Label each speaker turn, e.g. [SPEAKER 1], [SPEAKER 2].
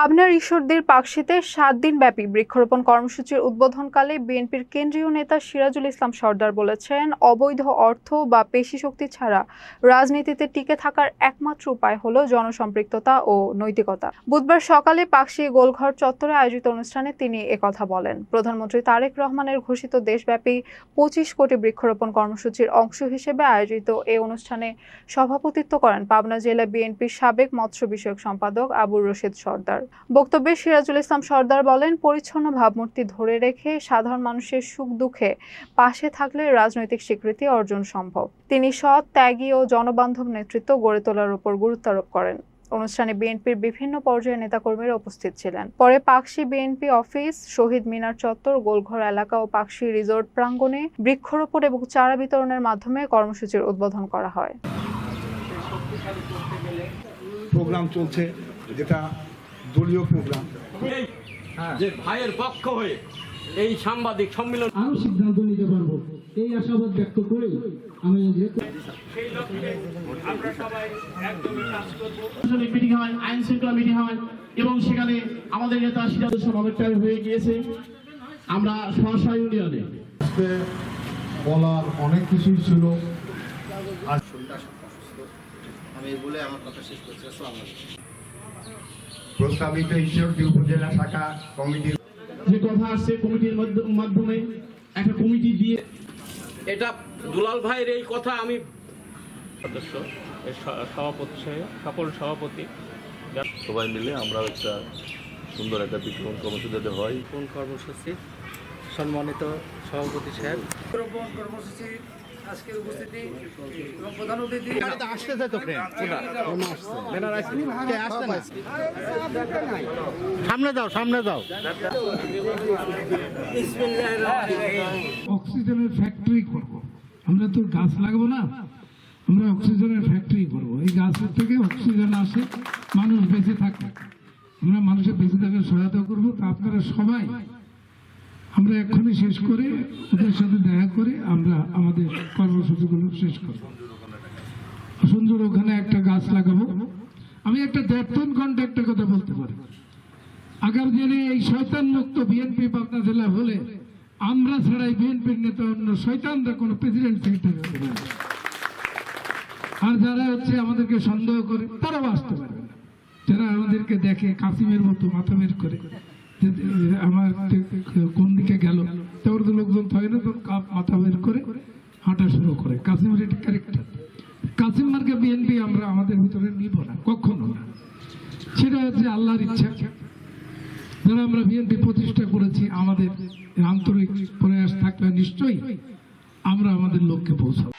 [SPEAKER 1] পাবনার ঈশ্বরদীর পাকশীতে 7 দিনব্যাপী বৃক্ষরোপণ কর্মসূচির উদ্বোধনকালে বিএনপির কেন্দ্রীয় নেতা সিরাজুল ইসলাম সরদার বলেছেন, অবৈধ অর্থ বা পেশিশক্তি ছাড়া রাজনীতিতে টিকে থাকার একমাত্র উপায় হলো জনসম্পৃক্ততা ও নৈতিকতা। বুধবার সকালে পাকশী গোলঘর চত্বরে আয়োজিত অনুষ্ঠানে তিনি একথা বলেন। প্রধানমন্ত্রী তারেক রহমানের ঘোষিত দেশব্যাপী 25 কোটি বৃক্ষরোপণ কর্মসূচির অংশ হিসেবে আয়োজিত এই অনুষ্ঠানে সভাপতিত্ব করেন পাবনা জেলা বিএনপির সাবেক মৎস্য বিষয়ক সম্পাদক আবুর রশিদ সরদার। বক্তব্যে সিরাজুল ইসলাম সরদার বলেন, পরিচ্ছন্ন ভাবমূর্তি ধরে রেখে সাধারণ মানুষের সুখ দুঃখে পাশে থাকলে রাজনৈতিক স্বীকৃতি অর্জন সম্ভব। তিনি সৎ, ত্যাগী ও জনবান্ধব নেতৃত্ব গড়ে তোলার উপর গুরুত্বারোপ করেন। অনুষ্ঠানে বিএনপির বিভিন্ন পর্যায়ের নেতাকর্মীরা উপস্থিত ছিলেন। পরে পাকশী বিএনপি অফিস, শহীদ মিনার চত্বর, গোলঘর এলাকা ও পাকশী রিসোর্ট প্রাঙ্গণে বৃক্ষরোপণ এবং চারা বিতরণের মাধ্যমে কর্মসূচির উদ্বোধন করা হয়।
[SPEAKER 2] প্রোগ্রাম চলছে, যেটা দলীয় প্রোগ্রাম,
[SPEAKER 3] যে ভাইয়ের পক্ষ হয়ে এই সাংবাদিক সম্মেলন
[SPEAKER 4] আরো সিদ্ধান্ত নিতে পারবো এই আশাবাদ ব্যক্ত করে আমি
[SPEAKER 3] আমরা সবাই একদমই কাজ করব।
[SPEAKER 4] মিটিং হয়, আইন শৃঙ্খলা মিটিং হয় এবং সেখানে আমাদের নেতা সিদ্ধান্ত সমাবেশ হয়ে গিয়েছে। আমরা সহসা ইউনিয়নে
[SPEAKER 2] বলার অনেক কিছুই ছিল।
[SPEAKER 5] আমি বলে আমার কথা শেষ করছি। আসসালামু আলাইকুম।
[SPEAKER 2] প্রস্তাবিত ঈশ্বরদী উপজেলা শাখা কমিটির
[SPEAKER 4] যে কথা আসছে কমিটির মাধ্যমে একটা কমিটি দিয়ে
[SPEAKER 3] এটা দুলাল ভাইয়ের এই কথা আমি
[SPEAKER 6] সদস্য সভাপতি সকল সভাপতি
[SPEAKER 7] সবাই মিলে আমরা একটা সুন্দর একটা বৃক্ষরোপণ কর্মসূচি যাতে হয়।
[SPEAKER 5] কোন কর্মসূচি সম্মানিত সভাপতি সাহেব, কর্মসূচি আজকের উপস্থিতি এবং প্রধান অতিথি
[SPEAKER 2] সামনে যাও।
[SPEAKER 4] অক্সিজেনের ফ্যাক্টরি করব। আমরা তো গাছ লাগাবো না, আমরা অক্সিজেনের ফ্যাক্টরি করব। এই গাছের থেকে অক্সিজেন আসে, মানুষ বেঁচে থাকে, আমরা মানুষের বেঁচে থাকার সহায়তা করবো। তা আপনারা সবাই আমরা এক্ষুনি শেষ করে ওদের সাথে দেখা করে আমরা আমাদের কর্মসূচিগুলো শেষ করব। সুন্দর ওখানে একটা গাছ লাগাবো। আমি একটা দেড়টন কন্ট্রাক্টের কথা বলতে পারি। আগামী দিনে এই শয়তান মুক্ত বিএনপি পাবনা জেলা হলে আমরা ছাড়াই বিএনপির নেতা অন্য শয়তানরা কোনো প্রেসিডেন্ট সেক্রেটারি হতে পারে। আর যারা হচ্ছে আমাদেরকে সন্দেহ করে তারা আসতে পারবে না। যারা আমাদেরকে দেখে কাসিমের মতো মাথা বের করে আমার কোন দিকে গেল, তারপর তো লোকজন থাকে না, তখন মাথা বের করে হাঁটা শুরু করে। কাসিমের এটা ক্যারেক্টার। কাসিম মার্কে বিএনপি আমরা আমাদের ভিতরে নিব না, কখনো না। সেটা হচ্ছে আল্লাহর ইচ্ছা। যারা আমরা বিএনপি প্রতিষ্ঠা করেছি, আমাদের আন্তরিক প্রয়াস থাকলে নিশ্চয়ই আমরা আমাদের লক্ষ্যে পৌঁছাবো।